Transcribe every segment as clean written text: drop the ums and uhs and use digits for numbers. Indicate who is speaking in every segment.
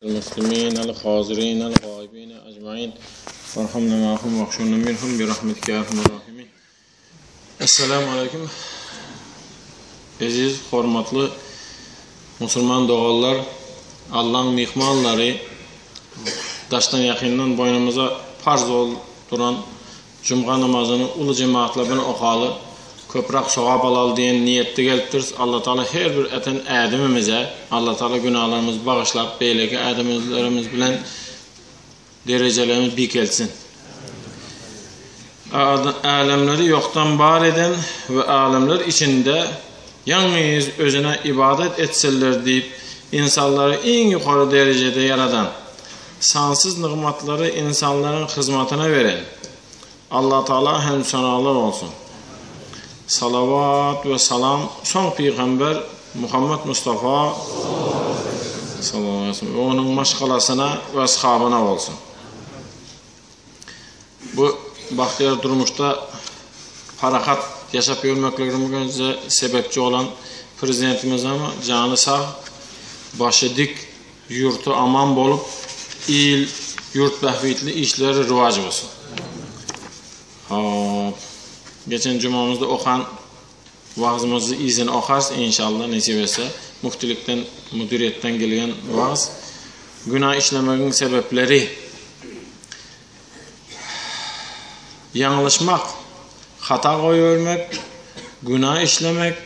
Speaker 1: المسلمين الحاضرين الغائبين أجمعين وارحمنا معهم واغفرنا منهم برحمتك يا أرحم الراحمين. Esselamu Aleyküm. Aziz, hormatlı Müslüman doğallar, Allah'ın mihmanları, daştan yakından boynumuza farz olduran Cuma namazını ulu cemaatla bunu okalı, köprak soğab alal diyen niyette geliptir. Allah Teala her bir eten ademimize, Allah Teala günahlarımızı bağışlap, beyleki ademlerimiz bilen derecelerimiz bir gelsin. Alemleri yoktan var eden ve alemler içinde yalnız özüne ibadet etseler deyip insanları en yukarı derecede yaradan, sansız nimetleri insanların hizmetine veren Allah Teala hem sanalar olsun. Salavat ve salam son peygamber Muhammed Mustafa sallallahu aleyhi ve sellem ve onun maşgalasına ve ashabına olsun. Bu bahtiyar durmuşta harakat yaşap yürümeklerimize sebepçi olan prezidentimiz ama canı sağ, başı dik, yurtu aman bolup, il, yurt behvitli işleri rivacı olsun. Geçen cumamızda okan vaazımızı izin okars inşallah nasip etse. Müftülükten, müdüriyetten gelen vaaz. Günah işlemenin sebepleri yanlışmak, hata koyuvermek, günah işlemek,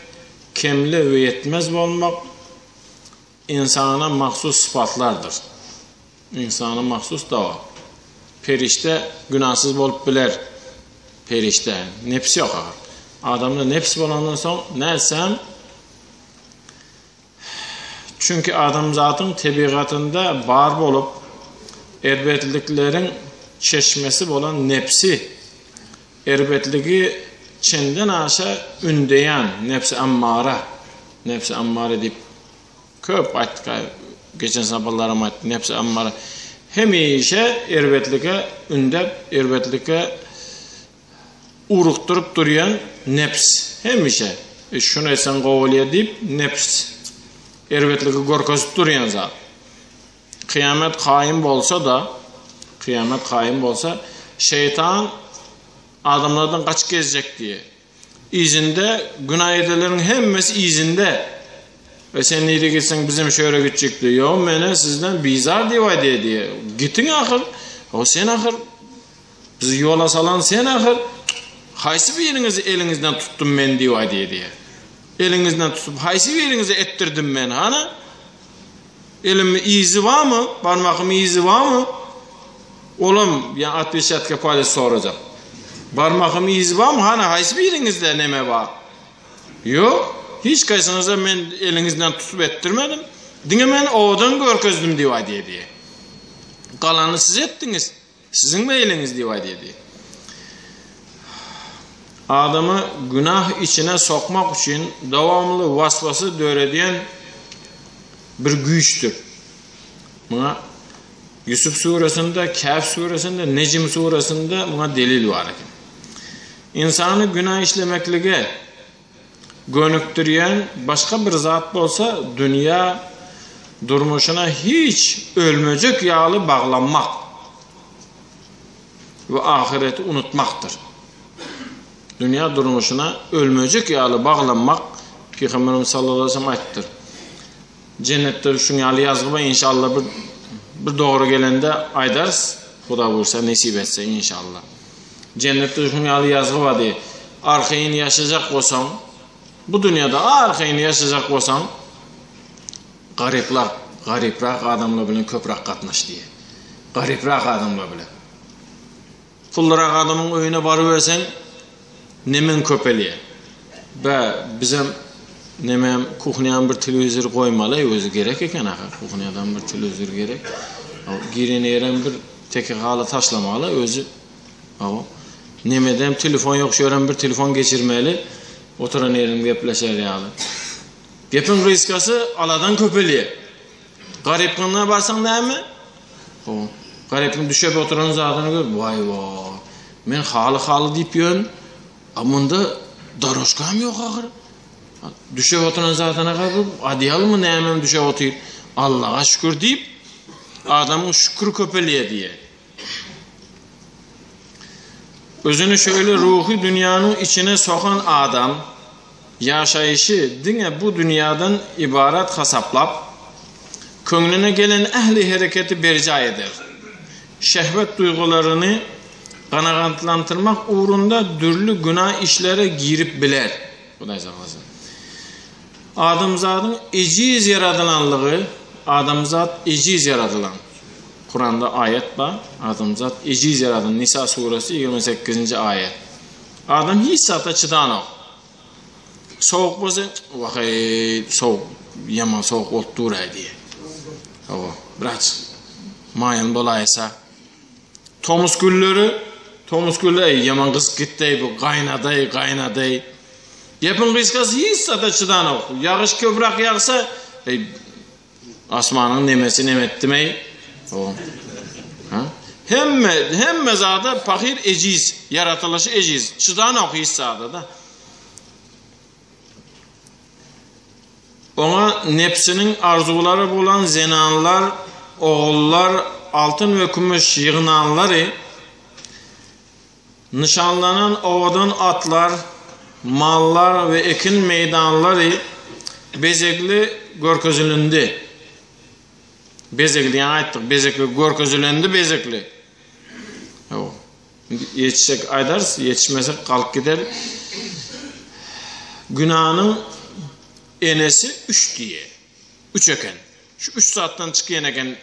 Speaker 1: kemli ve yetmez olmak insana mahsus sıfatlardır. İnsana mahsus da o. Perişte günahsız olup biler. Perişte, nefsi yok. Adamda nefsi olandan sonra nersem çünkü adam zatın tebiatında var olup erbetliklerin çeşmesi olan nefsi erbetligi çenden aşağı ündeyen nefsi ammara deyip köp ayttık geçen sabahlarım ayttık nefsi ammara hemişe erbetlige ündep erbetlige uruqturup duruyan nefs hemişe şunu etsen qoğuluya deyip nefs erbetligi gorkosip duruyan zat kıyamet kaim bolsa şeytan adamlardan kaç gezecek diye izinde günah edelerin hemmesi izinde ve sen neyde gitsen bizim şöyle gidecek diye yo mene sizden bizar diye gittin ahır o sen ahır bizi yola salan sen ahır haysi bir yerinizi elinizden tuttum ben diye elinizden tutup haysi bir yerinizi ettirdim ben hana elimin izi var mı parmağımın izi var mı oğlum ya 60 yatka polis soracak parmağımın izi var mı hana haysi bir yerinizde neme var yok hiç kaysınıza ben elinizden tutup ettirmedim dine ben oğudan görkezdim diye kalanı siz ettiniz sizin mi eliniz diye adamı günah içine sokmak için devamlı vasvası dövrediyen bir güçtür. Buna Yusuf suresinde, Kehf suresinde, Necm suresinde buna delil var. İnsanı günah işlemeklige gönüktüren başka bir zat olsa dünya durmuşuna hiç ölmeyecek yağlı bağlanmak ve ahireti unutmaktır. Dünya durmuşuna ölmeyecek yağlı bağlanmak Peygamberimiz sallallahu aleyhi ve sellem ayttıdır. Cennette şun yağlı yazgıba inşallah bir doğru gelende aydarız. Xuda buyursa nasip etse inşallah. Cennette şun yağlı yazgıba diye arkayını yaşayacak olsan bu dünyada arkayını yaşayacak olsan gariprak adamla bilen köprak katmış diye. Gariprak adamla bilen. Pullara adamın oyuna varıversen nemen köpeliye. Ve bizim nemen kuhniyan bir televizör koymalı, özü gerek eken kuhniyadan bir televizör gerek. Girene yeren bir teki halı taşlamalı, özü nemeden telefon yok, şöyle bir telefon geçirmeli, oturan yerin gepleşer yağlı. Gepin riskası aladan köpeliye. Garipkınlığa barsan değil mi? Garipkin düşüp oturan zatını gör, vay men halı deyip yön, amında daroşkam yok ağır. Düşüp oturan zatına kapıp, adiyal mı neyemem düşüp otur. Allah'a şükür deyip, Adamın şükür köpeliğe diye. Özünü şöyle ruhi dünyanın içine sokan adam, yaşayışı dine bu dünyadan ibaret hasaplap, köngüne gelen ehli hareketi berca eder. Şehvet duygularını qanağatlantırmak uğrunda türlü günah işlere girip biler. Bu da yazılmasın. Adamzadın eciz yaradılanlığı, adamzad eciz yaradılan. Kur'an'da ayet var. Adamzad eciz yaradılan. Nisa suresi 28. ayet. Adam hiç saata çıdan o. Soğuk bolsa, vay soğuk, yaman soğuk oldu diye. O, biraz mayan dolaysa. Tomuz gülleri yaman kız gitti bu kaynaday. Yapın kızkası hiç saata çıdan o. Yağış köprak yağsa, asmanın nemesi nemettimey. O. Ha? Hemme zada fakir eciz, yaratılışı eciz. Çıdan o hiç saata da. Ona nefsinin arzuları bulan zenanlar, oğullar, altın ve kumuş yığınanları, nişanlanan ovadan atlar, mallar ve ekin meydanları bezekli görközülündü. Bezekli yani ayttık, bezekli görközülündü, bezekli. Yetişsek aydarız, yetişmesek kalk gider. Günahının enesi 3 diye. 3 eken. Şu 3 saatten çıkıyan eken.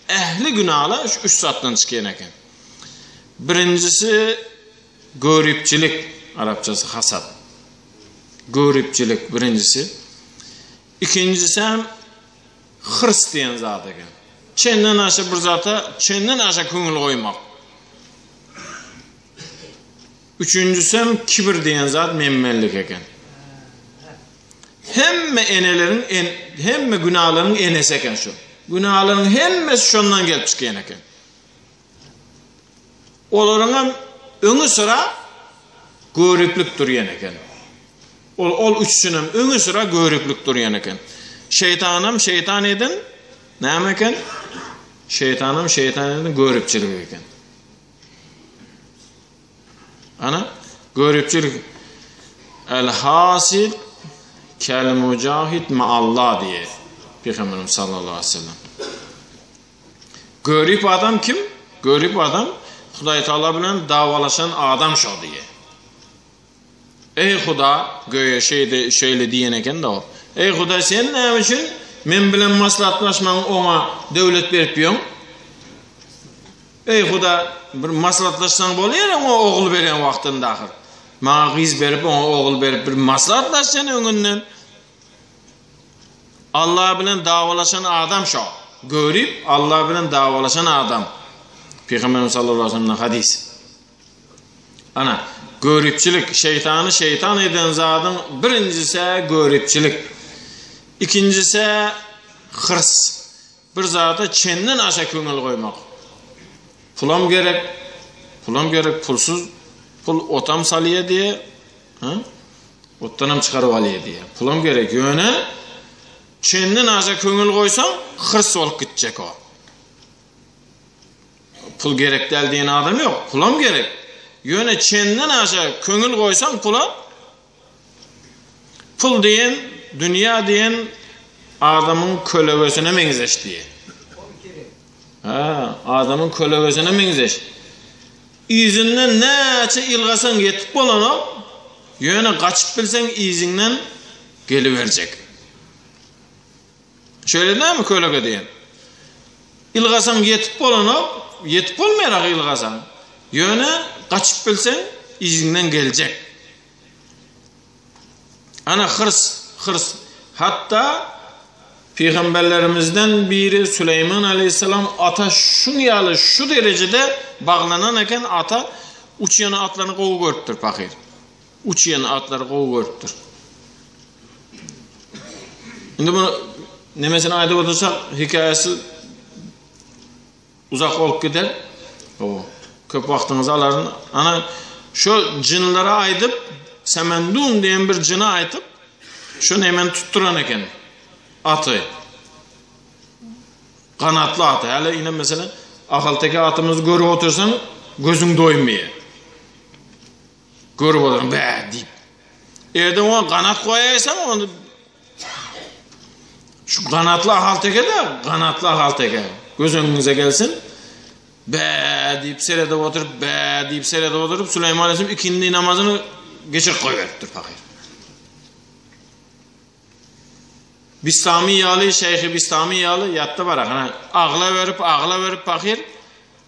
Speaker 1: Ehli günahla şu 3 saatten çıkıyan eken. Birincisi görüpçilik. Arapçası hasad. Görüpçilik birincisi. İkincisi hem hırs diyen zat eken. Çenden aşağı bir zata, çenden aşağı köngül koymak. Üçüncüsü hem kibir diyen zat memmenlik eken. Hemme günahların enesi eken şu. Günahların hemmesi şundan gelip çıkıyan eken. Olarına öňü sıra görüklük durýan eken. Ol üçsünüm öňü sıra görüklük durýan eken. Şeytanım şeytan edin, näme eken? Şeytanım şeytan edin görüpçilik eken. Ana görüpçilik el hasil kel mücahid ma Allah diye Peygamberimiz sallallahu aleyhi ve sellem. Görüp adam kim? Görüp adam Hudaý Taala bilen davalaşan adam şo diye. Ey Huda göye şeýle diýen eken de o. Ey Huda sen näme üçin men bilen maslahatlaşmaň oňa döwlet berip ýöň? Ey Huda bir maslahatlaşsaň bolýar oňa ogul beren wagtynda ahir. Maňa gyz berip oňa ogul berip bir maslahatlaşsan öňünden. Allah bilen davalaşan adam şo. Görüp Allah bilen davalaşan adam. Peygamberimiz sallallahu aleyhi ve sellem'in hadis. Ana görüpçilik şeytanı şeytan eden zatın birincisi görüpçilik. İkincisi hırs. Bir zata çenden aşağı köngül koymak. Pulam gerek, pulsuz pul otam salıya diye, ottanam çıkarıp alıya diye. Pulam gerek yöne çenden aşağı köngül koysan hırs olup gidecek o. Pul gerek del diyen adam yok. Pulam gerek. Yöne çenden aşağı köngül koysan pula, pul diyen, dünya diyen adamın kölövesine mengizeş diye. Adamın kölövesine mengizeş. İzinden näçe ilgasan yetip bolan o, yöne kaçıp bilsen izinden geliverecek. Şöyle değil mi kölöge diyen? İlgasan yetip bolan o, yetip olmayarak ilgasan. Yöne kaçıp bilsen izinden gelecek. Ana hırs. Hatta Peygamberlerimizden biri Süleyman aleyhisselam ata şu derecede bağlanan eken ata uçuyan atlarını kovu görüptür fakir. Uçuyan atları kovu görüptür. Şimdi bunu nemesine ayda otursak hikayesi uzak olup gider. Köp vaktinizi aların. Ana şu cinlere aydıp Semendun diyen bir cina aytıp şunu hemen tutturan eken atı. Kanatlı at. Hele yine mesela ahaldaki atımızı görüp otursan gözün doymuyor. Görüp otursan be deyip. Eğer de ona kanat koyarsan onu şu kanatlı ahaldaki de kanatlı ahaldaki göz önünüze gelsin. Be deyip seyrede oturup be deyip seyrede oturup Süleyman Aleyhisselam ikindi namazını geçir koyveriptir fakir. Bistami yalı Şeyh Bistami yalı yattı barak. Hani ağla verip fakir.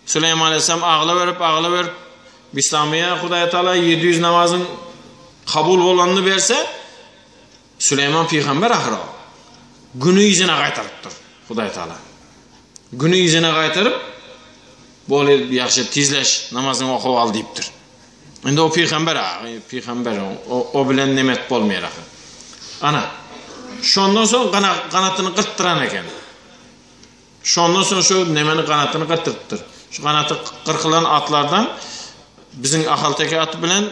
Speaker 1: Süleyman Aleyhisselam ağla verip Bistami'ye Hudayi Teala 700 namazın kabul olanını verse Süleyman Peygamber ahıra günü izine kaytarıptır Hudayi Teala. Günü izine kaytarıp böyle yaxşı tizleş namazını okup al deyiptir. Endi o peygamber o bilen nemet bolmayar axı. Ana şondan soň kanatyny kırttıran eken. Şondan soň şu nemeni kanatyny kırtırıptır. Şu kanatı kırkılan atlardan bizim ahaldaki atı bilen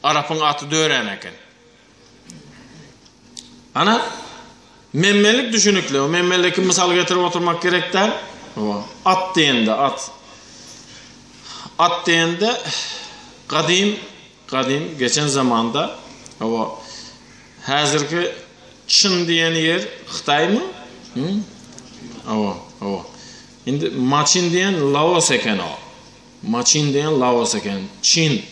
Speaker 1: Arap'ın atı dören eken. Ana memmelik düşünükle. O memmelik misal getirip oturmak gerekten. At deyende at. At deyende kadim geçen zamanda o hazırki Çin diyen yer Xitay mı? O. Şimdi Maçin diyen Laos eken o. Maçin diyen Laos eken. Çin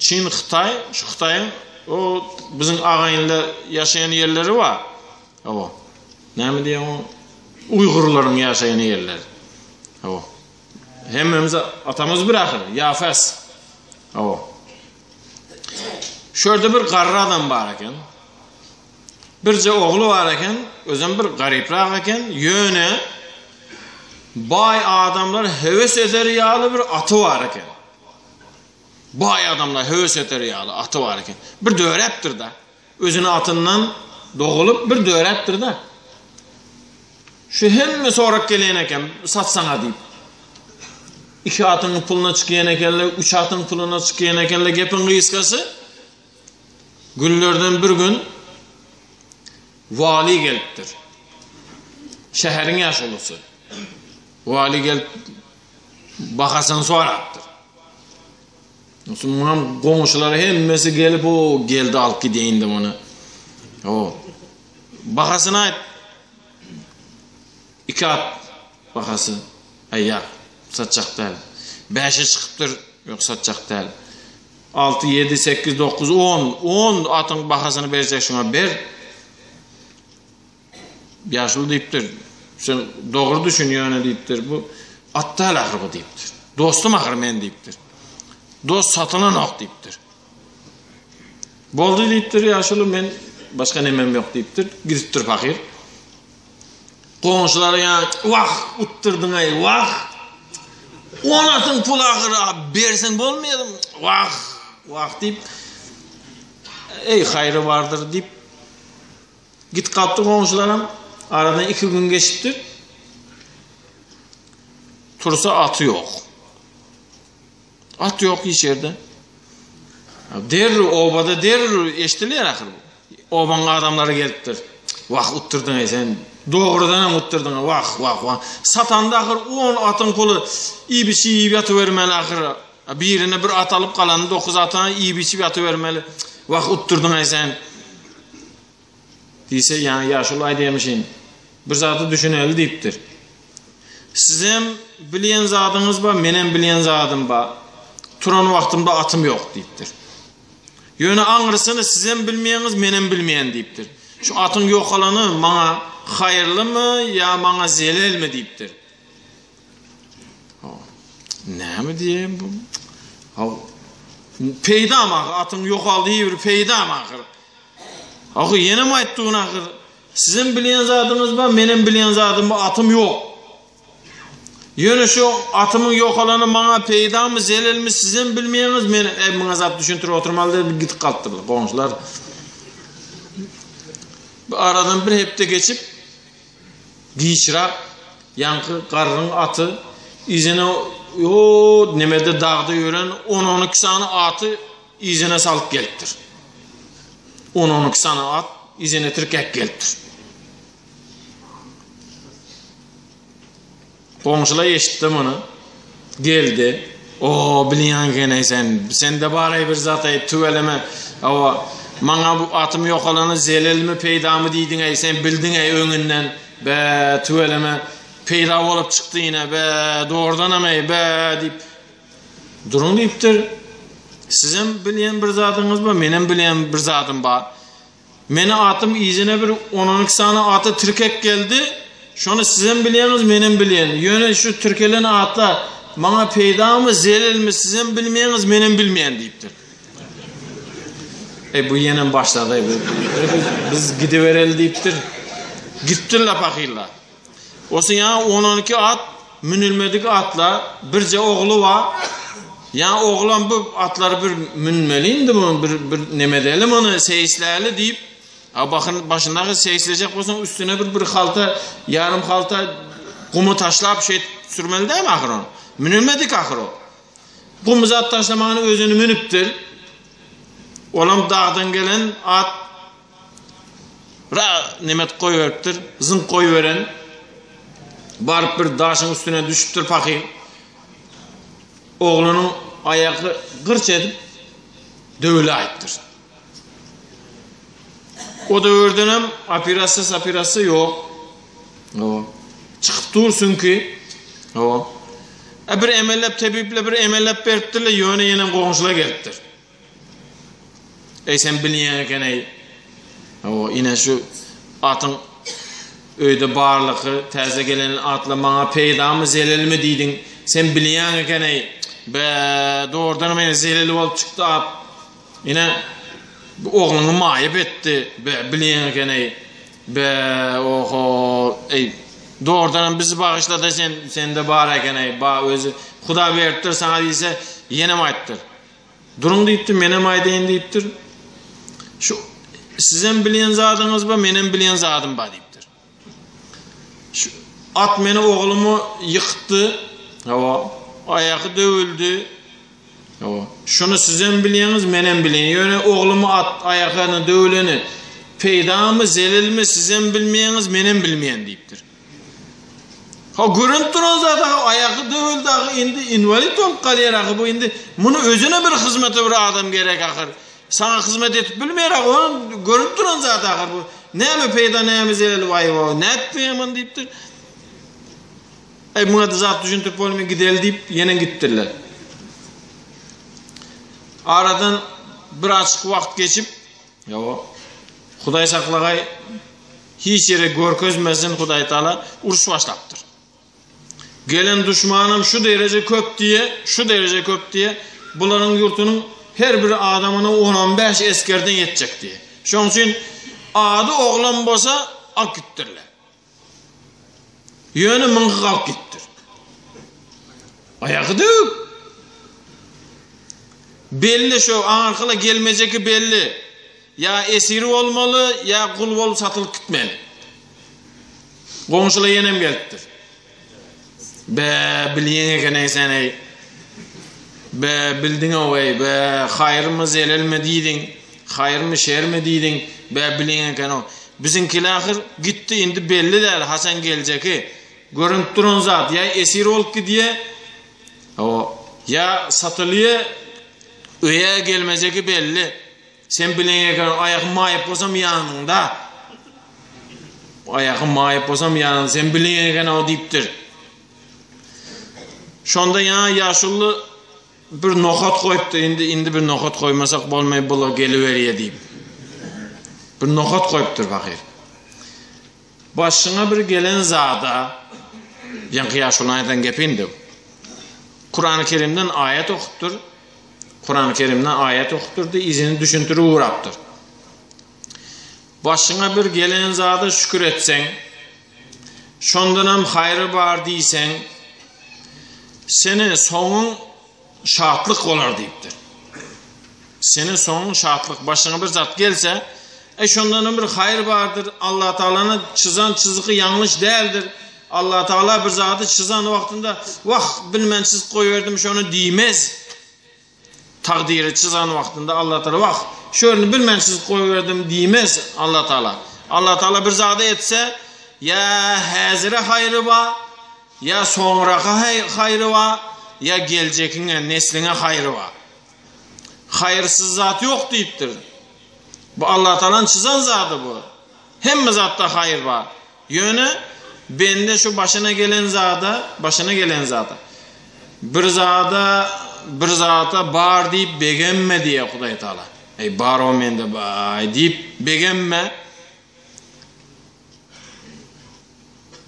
Speaker 1: Xitay, şu Xitay'ın o bizim ağayınla yaşayan yerleri var. O. Ne mi diyen o? Uygurların yaşayan yerleri. O. Hemmemiz atamız bırakır. Yafes. O. Şurada bir garra adam var eken. Birce oğlu var eken. Özüm bir gariprak eken. Yöne bay adamlar heves eder yağlı bir atı var eken. Bay adamlar heves eder yağlı atı var eken. Bir döreptir da. Özünü atından doğulup bir döreptir da. Şu hemme sorak gelen eken satsana deyip. 2 atın puluna çıkayan ekenle, 3 atın puluna çıkayan ekenle gepin kıyıskası günlerden bir gün vali geliptir. Şehrin yaşılısı. Vali gelip bakasını soraktır. Bunun komşuları hemmesi gelip o geldi alıp gideyim de onu. O. Bakasına ait 2 at bakası. Ayya. Satacak değil. 5'e çıkıptır. Yok satacak değil. 6, 7, 8, 9, 10 atın bakasını verecek şuna ber. Yaşlı deyiptir. Sen doğru düşünüyor ne deyiptir. Bu atta el ahır bu deyiptir. Dostum ahır men deyiptir. Dost satılan ok deyiptir. Boldu deyiptir yaşlı men başka nemem yok deyiptir. Gidiptir fakir. Komşuları yani vah utturdun ay vah. 10 atın pul ahırı bersen bolmayalım. Vah deyip ey hayrı vardır deyip git kaptı komşularım. Aradan 2 gün geçiptir. Tursa atı yok. At yok hiç yerde. Derri obada derri eştiliyer ahır. Obanın adamları geliptir. Vah utturdun ey sen. Doğrudan hem utturdun. Vah. Satanda ahır 10 atın pulu iyi bir şey iyi atıvermeli ahır. Birine bir at alıp kalanı 9 atına iyi bir şey atıvermeli. Vah utturdun ey sen. Deyse yani yaşılay demişin. Bir zatı düşüneli deyiptir. Sizin bilen zadınız var, menem bilen zadım var. Turan vaktimde atım yok deyiptir. Yönü anırsını sizin bilmeyeniz, menem bilmeyen deyiptir. Şu atın yok olanı bana hayırlı mı ya bana zelil mi deyiptir. Ne mi diyeyim bu? Peyda mı atın yok aldığı bir peyda mı akır? Akı yeni mi ayttığın akır? Sizin bilen zadınız var, benim bilen zadım var, atım yok. Yönü şu atımın yok olanı bana peyda mı zelil mi sizin bilmeyeniz bana zat düşüntür oturmalı diye gidip kalktırdı komşular. Aradan bir hepte geçip giyçirak yankı karının atı izine o nemede dağda yören 10-12 tane atı izine salıp geliptir. 10-12 tane at izine tirkek geliptir. Qoňşular eşitdi bunu. Geldi. O bilýän gene sen de baray bir zat aýyp tüweleme. Awa maňa bu atym ýokalany zelelmi peýdamy diýdiň aý sen bildiň aý öňünden be tüweleme peýda bolup çykdy ýene be doğrudan amay be diýip durun diýipdir. Sizin bilýän bir zadyňyz bar, menem bilýän bir zadym bar. Meni atym izine bir 10-12 sany aty tirkek geldi. Şonu sizin bilýäňiz, menem bilýän. Ýöne şu tirkelen atlar maňa peýdamy, zelelmi sizin bilmeýäňiz, menem bilmeýän diýipdir. Bu ýene başlady. Biz gidibereli diýipdir. Gitdiler pakylar. Osu ýa 10-12 at münilmedik atlar, birje ogly bar. Ya oğlan bu atları bir münmeliydi bu bir nemedeli onu seyislerli deyip bakın başındaki seyisleyecek olsun üstüne bir halta yarım halta kumu taşlap şey sürmeli değil mi ahır onu? Münülmedik ahır o. Kumu zat taşlamanın özünü münüptür. Olam dağdan gelen at nemet koy veriptir. Zın koy veren barıp bir daşın üstüne düşüptür pakayım. Oğlunun ayağı gırç edip dövüle aittir. O dövürdünem apirası yok. Çıkıp dursun ki bir emellep tebiple bir emellep beriptirle yöne yenen qoğunçula geliptir. Sen bilýän eken yine şu atın öyde barlığı täze gelen atla maňa peýdamy zelelmi diýdiň sen bilýän eken be doğrudan meni zeleli bolup çykdy at. Yine bu oğluny maýyp etdi. Be bilýän eken be oho doğrudan bizi bağışlady sen de bar eken ba özü Huda beripdir sana diýse ýene aýtdyr. Durun diýipdir, menem aýdyň diýipdir. Şu sizin bilýän zadyňyz ba, menem bilýän zadym ba diýipdir. Şu at meni oğlumu yıktı. Ayağı dövüldü. Şunu sizin bilýäňiz, menem bilýän. Ýöne oğlumu at ayağını dövüleni peýdamy, zelilmi sizin bilmeýäňiz, menem bilmeýän diýipdir. Görüp duran zat ayağı dövüldü, indi invalid bolup galýar. Bu indi muny özüne bir hyzmete bir adam gerek ahir. Sana hyzmet etip bilmeýär, onu görüp duran zat ahir bu. Näme peýda, näme zelil vay näetmeýän diýipdir. Buna da zat düşüntüp bolmy gideli deyip yine gittiler. Aradan bir açık vakt geçip Hudaý saklagay hiç yere görkezmesin Hudaý Taala uruş başlaptır. Gelen düşmanım şu derece köp diye buların yurtunun her bir adamına 10-15 eskerden yetecek diye. Şoň üçin adı oğlan bolsa ak gittirler. Yönü mıngı kalk gittir. Ayağı dövüp. Belli şu arkala gelmeyeceki belli. Ya esiri olmalı ya kul olup satılıp gitmeli. Qoňşula yenem gelipdir. Be bilýän eken sen be bildiň away be hayrmy zelelmi diýdiň, hayrmy şermi diýdiň be bilýän eken o. Bizinkiler ahir gitti indi belliler Hasan geljeki. Görünüp duran zat ya esir olup gidiye ya satılıya öye gelmeyeceki belli. Sen bilýän eken ayağı maýyp bolsam ýanynda. Ayağı maýyp bolsam ýanynda sen bilýän eken o diýipdir. Şonda ýaşully bir nokat koyupdy. Indi bir nokat koymasak bolmaý bula geliberýär diýip. Bir nokat koyupdyr bakýar. Başyna bir gelen zada ýa-ni ýaşulyňdan gepindim. Kur'an-ı Kerimden ayet okuttur. Kur'an-ı Kerimden ayet okutturdu, izini düşüntürü uğraptır. Başyna bir gelen zada şükür etsen, şondanam hayrı bar diýsen, senin sonun şahatlık olar diýipdir. Senin sonun şahatlık. Başyna bir zat gelse, şondanam bir hayır bardır. Allah Taala'nın çizan çizgi yanlış değildir. Allah Taala bir zatı çizan vaktinde vah bilmen çiz koyverdim şonu diýmez. Takdiri çizan vaktinde Allah Taala vah şöyle bilmen çiz koyverdim diýmez Allah Taala. Allah Taala bir zatı etse ya hazire hayrı ba ya sonraka hayrı var, ya gelecekine, nesline hayrı var. Hayırsız zat yok deyiptir. Bu Allah Teala'nın çizen zatı bu. Hem zatta hayır var. Yönü bende şu başına gelen zata bir zata bar deyip begenme diye Huday Teala. Ey bar o mende bay deyip begenme.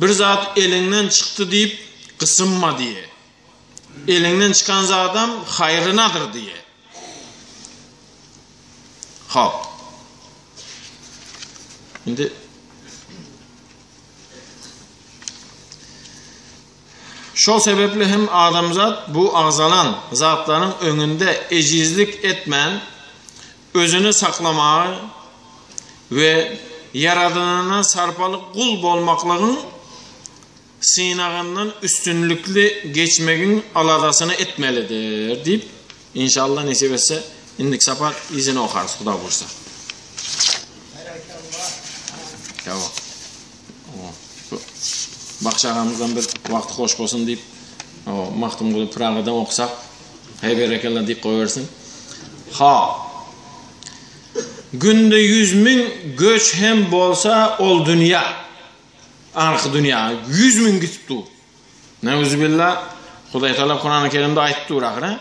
Speaker 1: Bir zat elinden çıktı deyip kısınma diye. Elinden çıkan zatam hayrınadır diye. Ha. Şimdi şu sebeple hem adamzat bu ağzalan zatların önünde ecizlik etmen, özünü saklamağı ve yaradanına sarpalık kul bolmaklığın sinağından üstünlüklü geçmekin aladasını etmelidir deyip inşallah nasip etse indik sapar izini okarız Huda bursa. Tamam. Bakşağımızdan bir vakti hoş olsun deyip Mahtum Kulu Praga'dan okusak hay berekallah deyip koyversin. Ha. Günde 100.000 göç hem bolsa ol dünya. Arka dünya 100.000 gitip dur. Neuzubillah. Huday Teala Kur'an-ı Kerim'de ayet durakına.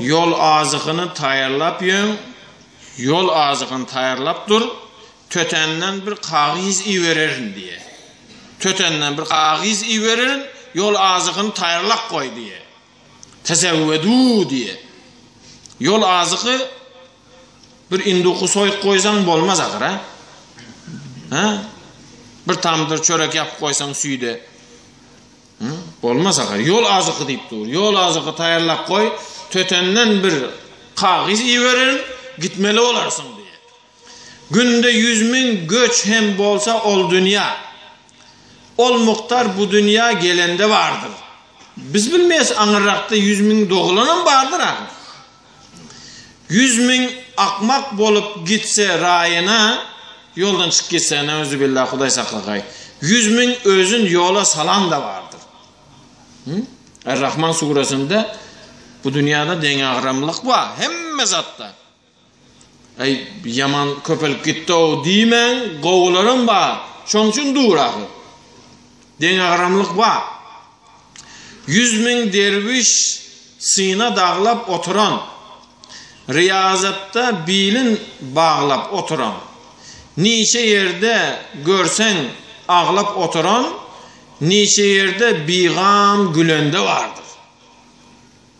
Speaker 1: Yol ağzıkını tayarlap yön. Yol ağzıkını tayarlap dur. Tötenden bir kağız iyi vererin diye. Tötenden bir kağız iyi vererin. Yol ağzıkını tayarlap koy diye. Tesevvedu diye. Yol ağzıkı bir induku soyup koysan bolmaz akır ha. Ha? Bir tamdır çörek yapıp koysan süyde. Bolmaz akır. Yol ağzıkı deyip dur. Yol ağzıkı tayarlap koy. Tötenden bir kağız iyi vererin. Gitmeli olarsın diye. Günde 100.000 göç hem bolsa ol dünya. Ol muhtar bu dünya gelende vardır. Biz bilmeyiz Anırrak'ta 100.000 doğulanın vardır ha. 100.000 akmak bolup gitse rayına, yoldan çık gitse neuzubillah Huday saklakay. 100.000 özün yola salan da vardır. Er-Rahman suresinde bu dünyada denağramlık var. Hem zatta. Ey yaman köpelip gitti o deymen, qoğularım var. Şonun için durakı. Denağramlık var. 100.000 derviş sina dağlap oturan, riyazatta bilin bağlap oturan, niçe yerde görsen ağlap oturan, niçe yerde biğam gülende vardır.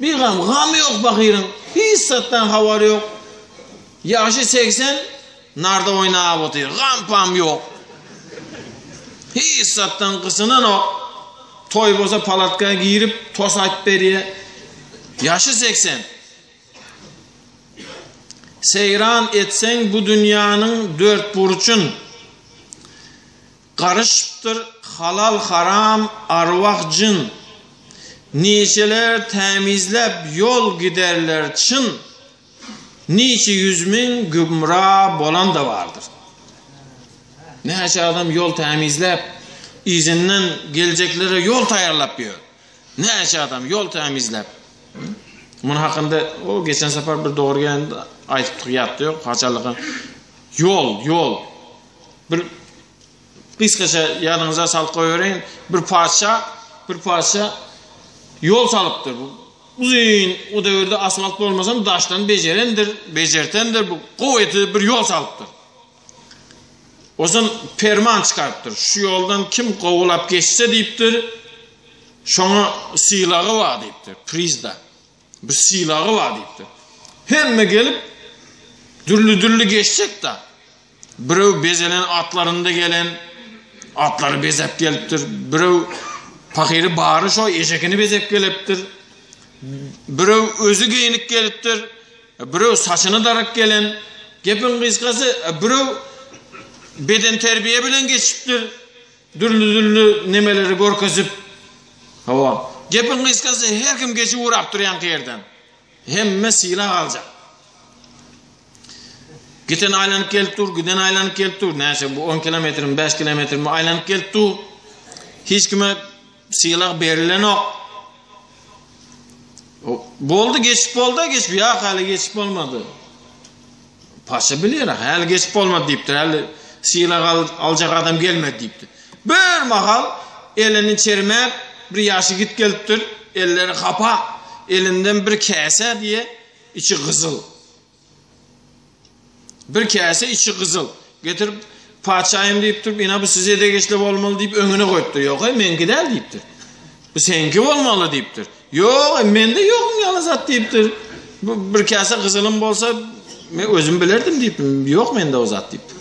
Speaker 1: Biğam, gam yok bakırın, hiç sattan havar yok. Yaşı 80, narda oynayıp oturuyor, gam pam yok. Hiç sattan kısınan o, toy boza palatka giyirip tos ayıp beriye. Yaşı 80. Seyran etsen bu dünyanın dört burçun, karışıptır halal haram arvah cın, niçeler temizlep yol giderler çın, niçe 100.000 gümrah bolan da vardır. Ne adam yol temizlep, izinden geleceklere yol tayarlap diyor. Ne adam yol temizlep. Bunun hakkında o geçen sefer bir doğru gelen aytıp yattı yok. Haçalıkın yol. Bir kıskaça yanınıza salıp koyuyorsun. Bir parça yol salıptır bu. Uzun o devirde asfalt olmasam daştan becertendir bu. Kuvveti bir yol salıptır. O zaman perman çıkarttır. Şu yoldan kim kovulap geçse deyiptir. Şuna silahı var deyiptir. Prizda. Bir silahı var deyiptir. Hemme gelip dürlü geçecek de. Birey bezelen atlarında gelen atları bezep geliptir. Birey fakiri bağırı şu eşekini bezep geliptir. Birey özü giyinik geliptir. Birey saçını darak gelen. Gepin kıskası birey beden terbiye bilen geçiptir. Dürlü nemeleri gorkazıp. Hava. Gepin kıskası her kim geçi uğrap duruyan yerden. Hemme silah alacak. Giden aylanıp gelip dur, giden aylanıp gelip dur. Neyse bu 10 kilometrim, 5 kilometrim aylanıp gelip dur. Hiç kime siylak berilen ok. Boldu, geçip boldu, geçip ya hali geçip olmadı. Paşa bilir, hali geçip olmadı deyiptir. Hali siylak alacak adam gelmedi deyiptir. Bir mahal elini çermek, bir yaşı git geliptir, elleri kapa, elinden bir kese diye içi kızıl. Bir kese içi kızıl. Getirip paçayım deyiptir, ina bu size de geçti olmalı deyip önüne koyuptur. Yok menki değil deyiptir. Bu senki olmalı deyiptir. Yok men de yokum yalazat deyiptir. Bir kese kızılım bolsa men özüm bilirdim deyiptir. Yok mende o zat deyiptir.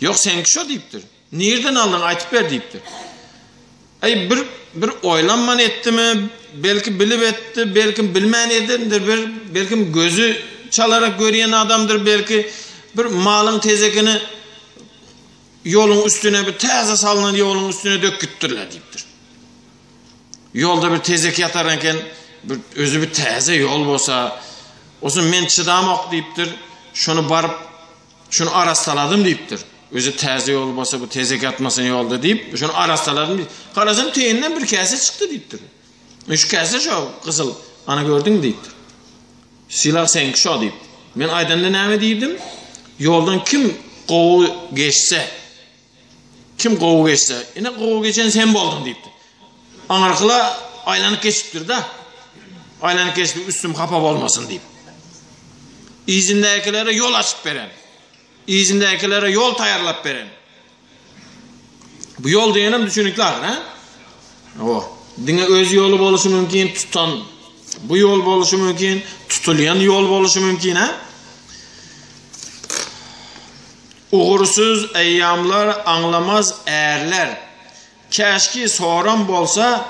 Speaker 1: Yok senki şu deyiptir. Nereden aldın aytıp ver deyiptir. Bir oylanman etti mi, belki bilip etti, belki bilmeyen edendir, belki gözü çalarak göreyen adamdır, belki bir malın tezekini yolun üstüne bir teze salınan yolun üstüne döküttürler deyiptir. Yolda bir tezek yatarken özü bir teze yol olsa, olsun men çıdamak deyiptir, şunu barıp şunu arastaladım deyiptir. Özü teze yol olsa bu tezek yatmasın yolda deyip şunu arastaladım deyip karasam teyinden bir kese çıktı deyiptir. Şu kese şu kızıl ana gördün mü deyiptir. Silah senki şu deyip men aydanda näme deydim? Yoldan kim qovu geçse, yine qovu geçen sen boldun deyiptir. Anarkıla aylanıp geçiptir da, aylanıp geçip üstüm kapap olmasın deyip. İzindekilere yol açıp veren, izindekilere yol tayarlap veren. Bu yol diyenem düşünükler, ha? O, dine öz yolu boluşu mümkün, tutan bu yol boluşu mümkün, tutulayan yol boluşu mümkün, ha? Uğursuz eyyamlar anlamaz erler. Keşki soran bolsa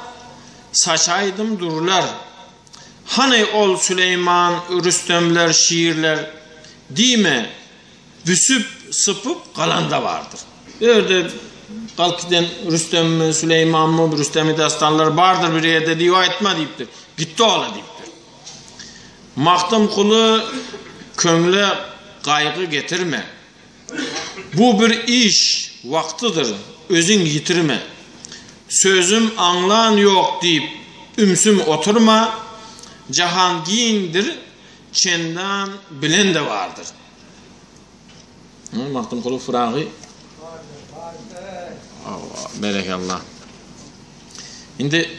Speaker 1: saçaydım dururlar. Hani ol Süleyman, Rüstemler, şiirler dime büsüp sıpıp kalan da vardır. Öyle kalkiden Rüstem mi, Süleyman mı, Rüstem'i dastanlar vardır bir yerde diyor etme deyiptir. Gitti ola deyiptir. Maktım kulu könle kaygı getirme. Bu bir iş vaktidir, özün yitirme. Sözüm anlan yok deyip ümsüm oturma. Cahangiyindir, çendan bilen de vardır. Maktım kulu fırağı. Berekallah. Şimdi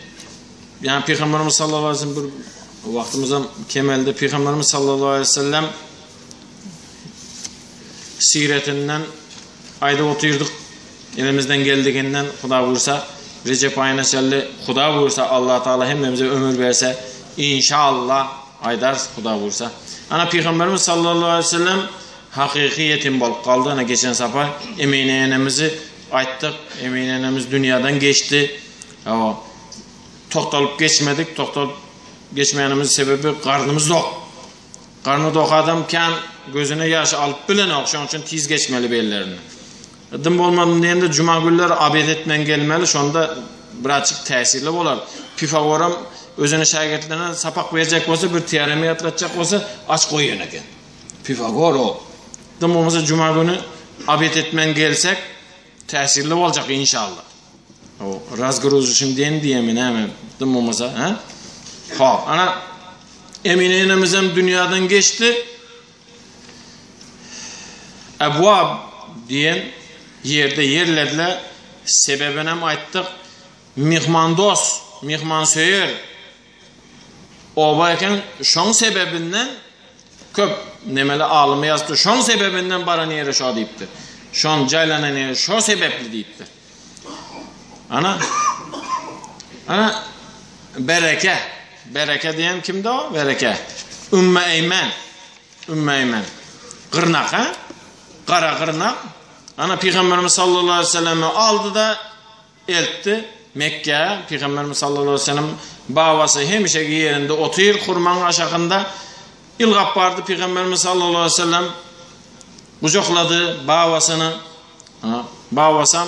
Speaker 1: yani Peygamberimiz sallallahu aleyhi ve sellem bir vaktimize kemelde Peygamberimiz sallallahu aleyhi ve sellem siretinden ayda oturduk. Elimizden geldiğinden Xuda buyursa Recep ayına selli Xuda buyursa Allah Teala hemmemize ömür verse inşallah aydar Xuda buyursa. Ana Peygamberimiz sallallahu aleyhi ve sellem hakiki yetim bolup kaldı. Ana geçen sefer Emine enemizi ayttık. Emine enemiz dünyadan geçti. Toktalıp geçmedik. Toktalıp geçmeyenimizin sebebi karnımız dok. Karnı dok adamken gözüne yaş alıp bilen okşan için tiz geçmeli bellerini. Dım olmadım deyende cuma günler abed etmen gelmeli. Şonda birazcık tesirli olar. Pifagoram özünü şagirdlerine sapak verecek olsa, bir teoremi yatıracak olsa aç koyuyor eken. Pifagor o. Dım olmasa cuma günü abed etmen gelsek tesirli olacak inşallah. O razgırızı şimdi diyemin hemen dım olmasa. Ha, ana Emine enemiz dünyadan geçti. Ebvab diyen yerde yerlerle sebebine ayttık. Mihmandos, mihmansöyür. Obayken şon sebebinden köp nemeli alımı yazdı. Şon sebebinden baran yere şo deyiptir. Şon caylanan yere şo sebepli deyiptir. Ana bereke. Bereke diyen kimdi o? Bereke. Ümmü Eymen. Kırnak ha? Kara kırnak. Ana Peygamberimiz sallallahu aleyhi ve sellem'i aldı da eltti Mekke. Peygamberimiz sallallahu aleyhi ve sellem babası hemişe yerinde oturuyor kurmanın aşağında. İlgap vardı Peygamberimiz sallallahu aleyhi ve sellem kucakladı babasını. Babasam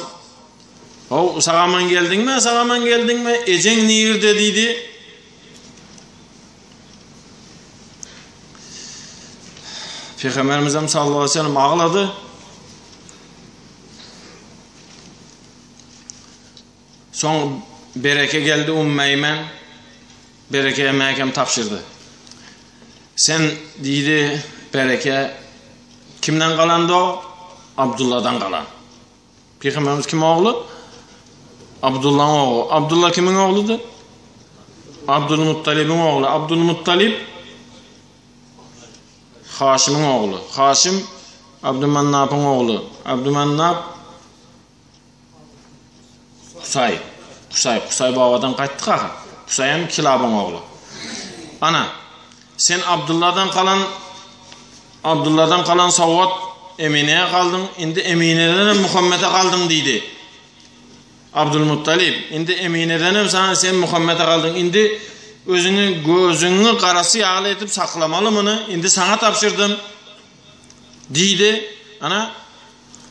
Speaker 1: o sağaman geldin mi? Ecen nehir dediydi. Peygamberimiz sallallahu aleyhi ve sellem ağladı. Son Bereke geldi Ümmeymen. Bereke'ye mehkem tapşırdı. Sen deydi Bereke, kimden kalandı o? Abdullah'dan kalan. Peygamberimiz kim oğlu? Abdullah'ın oğlu. Abdullah kimin oğludur? Abdülmuttalib'in oğlu. Abdülmuttalib Haşim'in oğlu. Haşim Abdülmennab'ın oğlu. Abdülmennab Kusay babadan qaytdı qaqa. Kusay'ın Kilab'ın oğlu. Ana, sen Abdullah'dan kalan Savvat Emine'ye kaldın. Indi Emine'den Muhammed'e kaldın deydi. Abdülmuttalib. Indi Emine'den sen Muhammed'e kaldın. Indi gözünü karası yağlı etip saklamalı mını? Indi sana tapşırdım. Deydi. Ana,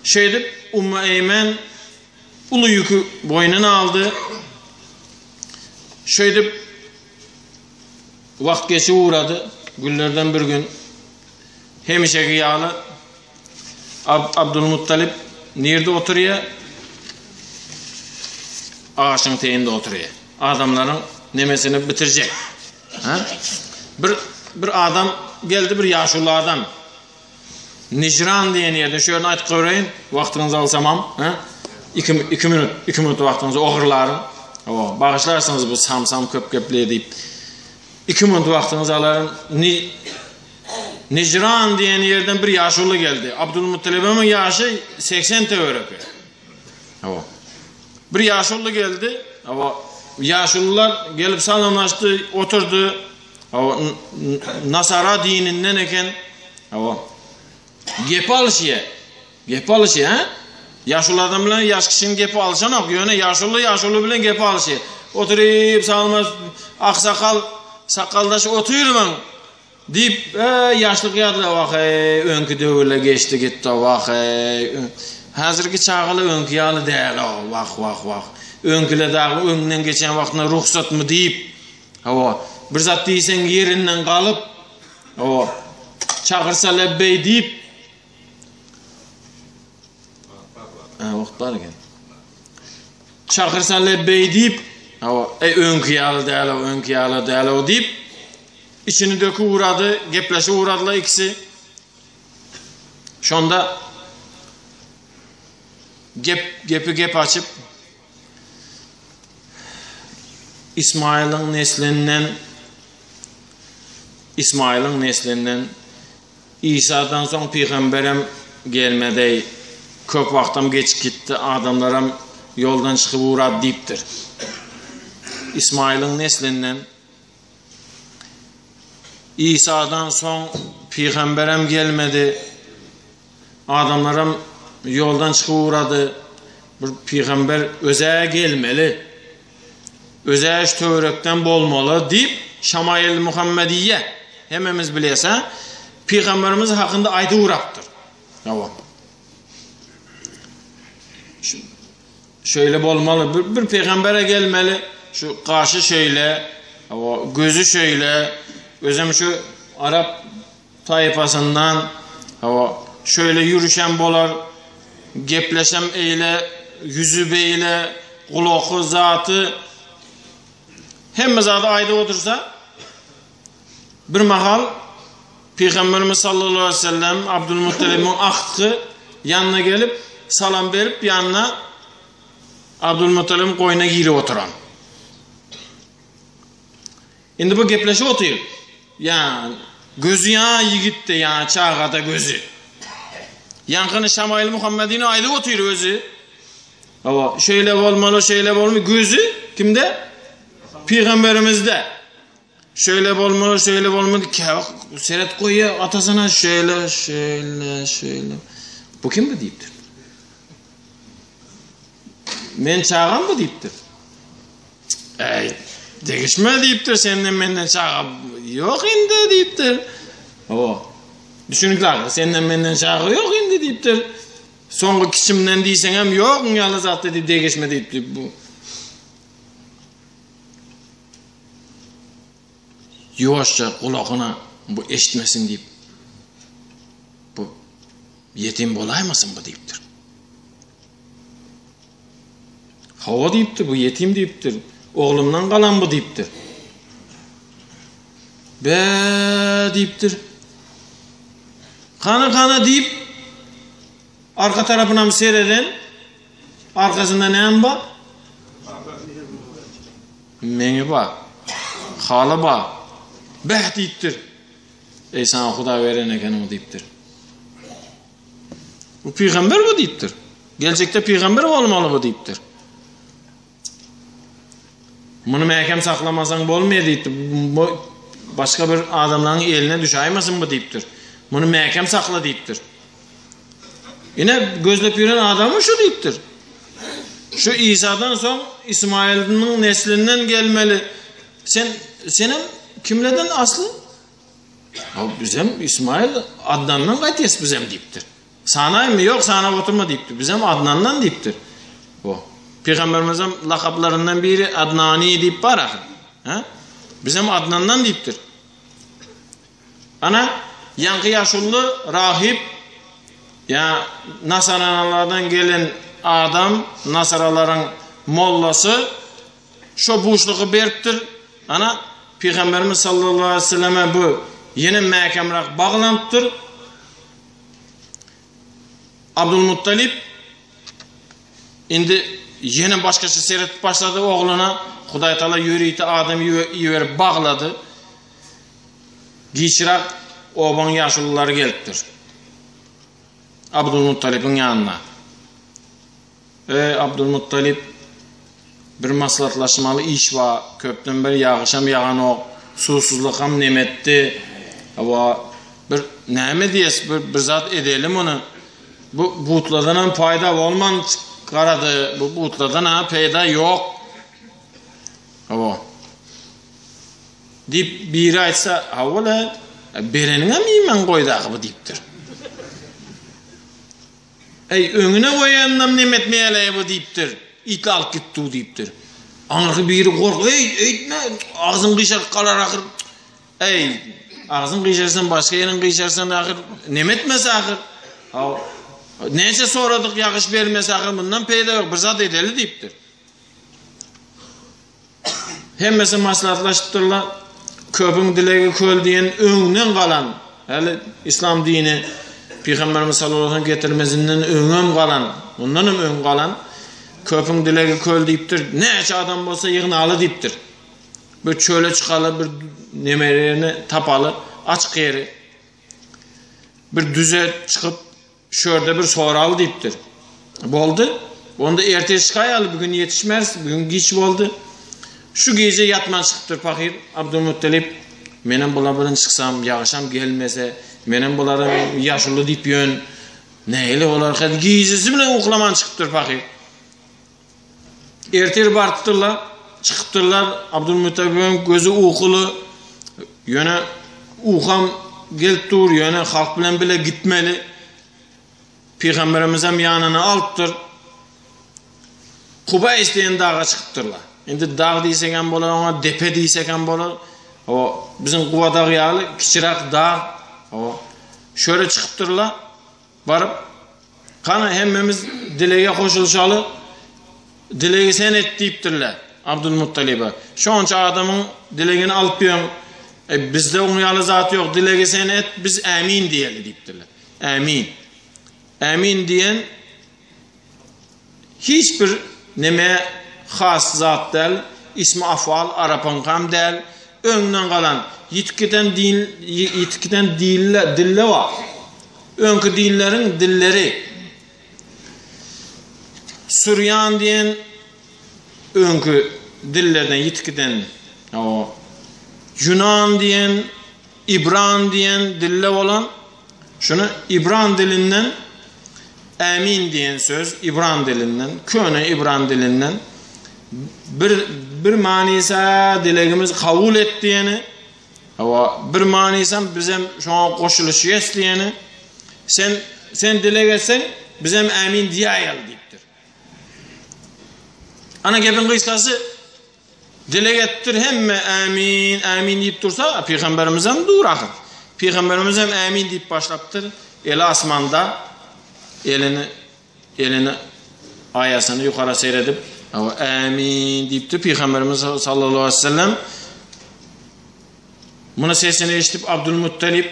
Speaker 1: şeydip Ümmü Eymen ulu yükü boynuna aldı. Şeydip vakt geçi uğradı. Günlerden bir gün hemişeki yağlı Abdülmuttalib nerede oturuyor? Ağaçın teyinde oturuyor. Adamların nemesini bitirecek. Ha? Bir adam geldi, bir yaşlı adam. Nicran diyen yerde şöyle aytıp koyayım. Vaktinizi alsamam. Ha? 2 minut vaktinizi oğurlarım. Bağışlarsınız bu samsam köp-köple deyip. 2 minut vaktinizi alarım. Nicran diyen yerden bir yaşlı geldi. Abdülmuttalib'in yaşı 80 teoreke. Bir yaşlı geldi. Yaşlılar gelip salamlaştı, oturdu. Nasara dininden eken gepi alışıya. Ha? Yaşlılardan bilen yaş kişinin gepi alışan yok. Yani yaşlı bilen gepi alışıya. Oturup salamlaş, aksakal, sakaldaş oturuyorum deyip yaşlı kıyadlı önkü dövüle geçti gitti hazırki çağılı önkü yalı değil vah önküle dağı önünden geçen vaktına ruhsat mı deyip bir zat deysen yerinden kalıp çağırsa lebbey deyip çağırsa lebbey deyip önkü yalı değil deyip içini dökü uğradı, gepleşi uğradılar ikisi. Şonda gep açıp İsmail'in neslinden İsa'dan son peygamberem gelmedi. Köp vaktim geç gitti. Adamlarım yoldan çıkıp uğradı deyiptir. İsmail'in neslinden İsa'dan son peygamberem gelmedi. Adamlarım yoldan çıkıp uğradı. Bir peygamber öze gelmeli. Öze törekten bolmalı deyip Şamail Muhammediye hemimiz bilese peygamberimiz hakkında aydı uğraptır. Şöyle bolmalı. Bir peygambere gelmeli. Şu karşı şöyle, gözü şöyle, özüm şu Arap tayfasından şöyle yürüşen bolar, gepleşem eyle, yüzü beyle, kulağı zatı hem zatı ayda otursa bir mahal Peygamberimiz sallallahu aleyhi ve sellem Abdülmuttalib'in ahtı yanına gelip salam verip yanına Abdülmuttalib'in koyuna giri oturan. Şimdi bu gepleşe oturuyor. Yani gözü ya yigitti ya çağada gözü. Yankını Şamail Muhammed'in ayda oturuyor özü. Şöyle olmalı gözü kimde? Peygamberimizde. Şöyle olmalı seret koyuyor atasına şöyle. Bu kim mi deyiptir? Men çağam mı deyiptir? Değişme deyiptir senden menden çağı yok indi deyiptir. Düşünükler senden menden çağı yok indi deyiptir. Sonғы kişimden deysen hem yok yalı zaten deyip değişme deyiptir bu. Yavaşça kulağına bu eşitmesin deyip bu yetim bolaymasın bu deyiptir. Hava deyiptir bu yetim deyiptir. Oğlumdan kalan bu deyiptir. Be deyiptir. Kana deyip arka tarafına mı seyreden? Arkasında neyim var? Meni var. Halı var. Beh deyiptir. Ey sana Huda veren eken o deyiptir. Bu peygamber bu deyiptir. Gelecekte peygamber olmalı bu deyiptir. Bunu mehkem saklamasan bolmaya deyiptir. Başka bir adamların eline düşaymasın bu deyiptir. Bunu mehkem sakla deyiptir. Yine gözlep yürüyen adamı şu deyiptir. Şu İsa'dan son İsmail'in neslinden gelmeli. Senin kimlerden aslı? Bizim İsmail Adnan'dan kayıtıyız bizim deyiptir. Sana mı? Yok sana oturma deyiptir. Bizim Adnan'dan deyiptir. O. Peygamberimizin lakaplarından biri Adnani deyip var ahir. Bizim Adnan'dan deyiptir. Ana yankı yaşullu rahip ya Nasaralardan gelen adam, Nasaraların mollası şu boşluğu beriptir. Ana Peygamberimiz sallallahu aleyhi ve selleme bu yeni mehkemrak bağlanıptır. Abdülmuttalip indi yeni başkaça seyretip başladı oğluna. Huday Teala yürüyütü adamı verip bağladı. Geçirak oban yaşlılar geliptir. Abdülmuttalip'in yanına. Abdülmuttalip bir maslahatlaşmalı iş var. Köpten bir yağışam yağan o susuzlukam nemetti. Ama bir neme diyes bir zat edelim onu. Bu butlardan fayda olman çıkaradı. Bu butlardan peyda yok. Ama deyip biri aytsa havale berenine miyim ben koydağı bu deyiptir. Önüne koyandan nemetmeyeleye bu deyiptir. İtle alıp gitti deyiptir. Anırkı biri korku. Eytme ağzın kıyşar kalar akır. Ağzın kıyşarsan başka yerin kıyşarsan akır. Nemetmese akır. Neyse soradık yakış vermese akır. Bundan peyda yok. Bir zat edeli deyiptir. Hemmesi maslahatlaştırlar. Köpün dilegi köl diyen öňden galan. Hali İslam dini Peygamberimiz sallallahu aleyhi ve sellem getirmesinden öňem galan. Ondan hem öň galan. Köpün dilegi köl deyiptir. Neçe adam bolsa yığnalı deyiptir. Bir çöle çıkalı, bir nemelerini tapalı, açık yeri. Bir düze çıkıp şörde bir soralı deyiptir. Boldu. Onda ertesi çıkayalı bugün yetişmez. Bugün geç boldu. Şu gece yatman çıkıptır fakir Abdülmuttalip. Menem bulardan çıksam, yağışam gelmese, menem bularım yaşlı deyip yön. Neyle olar? Gecesi bile uklaman çıkıptır fakir. Erteri bartıdırlar, çıkıptırlar. Abdülmuttalip'in gözü uykulu. Yöne uykam gelip dur, yöne halk bilen bile gitmeli. Peygamberimizin yanına alıptır. Kuba isteyen dağa çıkıptırlar. Şimdi dağ diyseken bolar, ona depe diyseken bolar. O bizim Kuba dağı yalı, kiçirak dağ. O şöyle çıkıptırlar. Varıp, kana hemmemiz dilege koşuluşalı. Dilegi sen et deyiptirler Abdülmuttalib'e. Şu anca adamın dilegini alıp yiyon. Bizde onun yalı zatı yok. Dilegi sen et, biz amin diyeli deyiptirler. Amin. Amin diyen hiçbir neme has zat değil. İsmi afal, Arapan kam değil. Öňden galan yitkiden dille var. Öňkü dillerin dilleri. Suryan diyen öňkü dillerden yitkiden Yunan diyen, İbran diyen dille olan şunu İbran dilinden amin diyen söz İbran dilinden, köne İbran dilinden bir manisa dilegimiz kabul et diyeni bir manisa bizim şu an koşuluş yes diyeni sen dileg etsen bizim amin diyayal deyiptir. Ana gepin kıskası dileg ettir hemme amin deyip dursa Peygamberimiz hem dur akır. Peygamberimiz hem amin deyip başlaptır. Eli asmanda elini ayasını yukarı seyredip Amin deyipti Peygamberimiz sallallahu aleyhi ve sellem. Buna sesini eşitip Abdülmuttalip,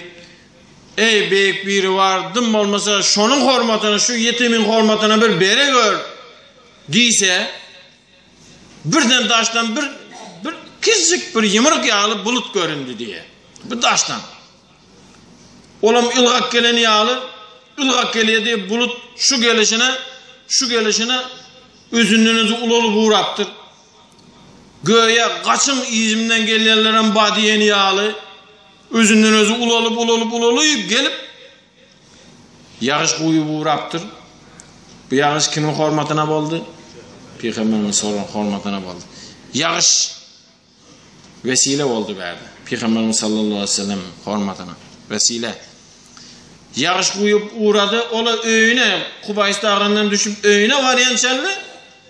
Speaker 1: ey büyük biri var, dım olmasa şunun hormatını, şu yetimin hormatını bir bere gör deyse, birden taştan bir küçük bir yumruk yağlı bulut göründü diye. Bir taştan. Olam ılgak geleni yağlı, ılgak geliyor diye bulut şu gelişine üzündüğünüzü ulolu buğraptır. Göğe kaçın izimden geliyenlerin badiyeni yağlı, üzündüğünüzü ulolu gelip yağış kuyu buğraptır. Bu yağış kimin hormatına oldu? Peygamberimiz hormatına oldu. Yağış vesile oldu verdi. Peygamberimiz sallallahu aleyhi ve sellem hormatına vesile. Yağış kuyup uğradı. Ola öğüne Kubays dağından düşüp öğüne varyan çelli.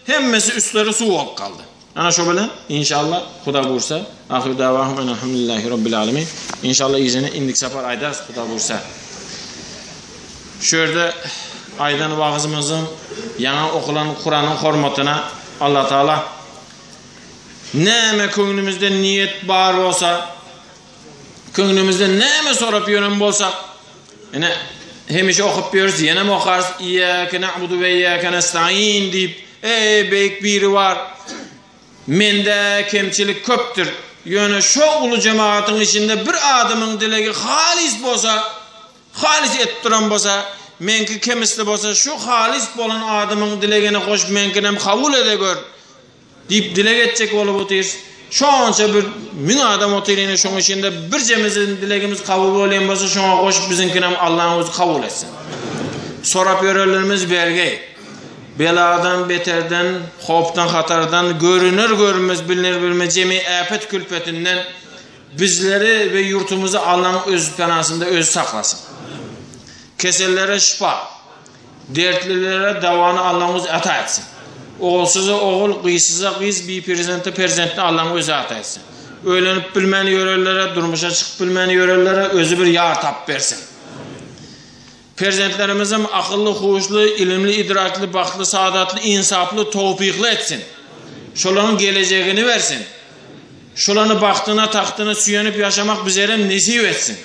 Speaker 1: Hemmesi üstleri su olup kaldı. Ana şu böyle inşallah Huda buyursa. Ahir davahum elhamdülillahi rabbil alemin. İnşallah izine indik sapar aydas Huda buyursa. Şöyle aydan vaazımızın yana okulan Kur'an'ın hormatına Allah Teala neme köngülümüzde niyet var olsa, köngülümüzde neme sorup yönem olsa, yine hemişe okup diyoruz, yine mi okarız? İyyâke na'budu ve iyyâke nestaîn deyip, ey büyük biri var, mende kemçilik köptür. Yani şu ulu cemaatin içinde bir adamın dilegi halis bolsa, halis ettiren bolsa, menki kemisli bolsa, şu halis bolan adamın dilegine koş menkinem kabul ede gör. Deyip dile geçecek olup oturuz. Şu anca bir min adam oturuyla şunun içinde bir cemizin dilegimiz kabul olayan bolsa şuna koşup bizimkinem Allah'ın özü kabul etsin. Sorap yörellerimiz belgeyi. Beladan, beterden, hoptan, hatardan, görünür görünmez, bilinir bilmez cemi afet külfetinden bizleri ve yurtumuzu Allah'ın öz penasında öz saklasın. Kesellere şifa, dertlilere davanı Allah'ın ata etsin. Oğulsuza oğul, kıysıza kıys, bir perzentine Allah'ın özü ata etsin. Öğlenip bilmeni yörellere, durmuşa çıkıp bilmeni yörellere özü bir yar tap versin. Perzentlerimizin akıllı, huşlu, ilimli, idraklı, baktlı, saadatlı, insaflı, tevfikli etsin. Şolanın geleceğini versin. Şolanı baktığına, taktığına süyenip yaşamak bizlere nesip etsin.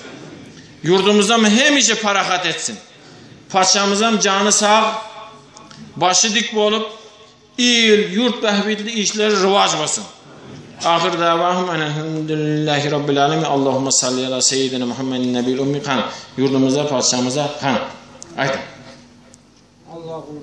Speaker 1: Yurdumuzdan hem işe parahat etsin. Paşamızdan canı sağ, başı dik olup, il, yurt behbitli işleri rıvaç basın. Ahir davahum elhamdülillahi rabbil alemin. Allahümme salli ala seyyidina Muhammedin nebil ummi kan. Yurdumuza, padişahımıza kan. Ayten. Allah'tan